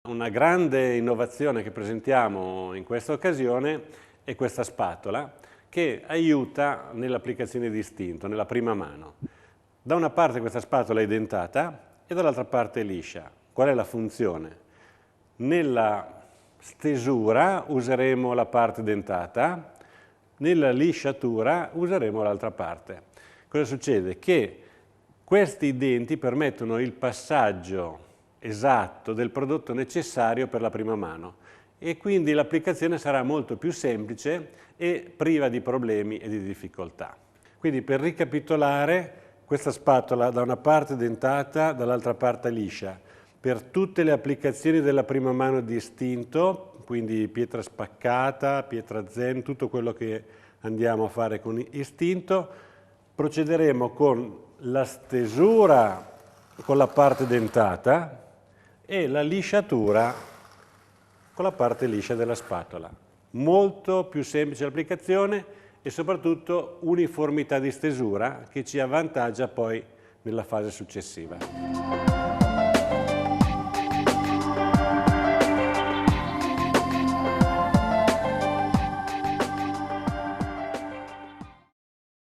Una grande innovazione che presentiamo in questa occasione è questa spatola che aiuta nell'applicazione di istinto, nella prima mano. Da una parte questa spatola è dentata e dall'altra parte è liscia. Qual è la funzione? Nella stesura useremo la parte dentata, nella lisciatura useremo l'altra parte. Cosa succede? Che questi denti permettono il passaggio esatto del prodotto necessario per la prima mano e quindi l'applicazione sarà molto più semplice e priva di problemi e di difficoltà. Quindi per ricapitolare, questa spatola da una parte dentata, dall'altra parte liscia, per tutte le applicazioni della prima mano di istinto, quindi pietra spaccata, pietra zen, tutto quello che andiamo a fare con istinto, procederemo con la stesura con la parte dentata e la lisciatura con la parte liscia della spatola. Molto più semplice l'applicazione e soprattutto uniformità di stesura che ci avvantaggia poi nella fase successiva.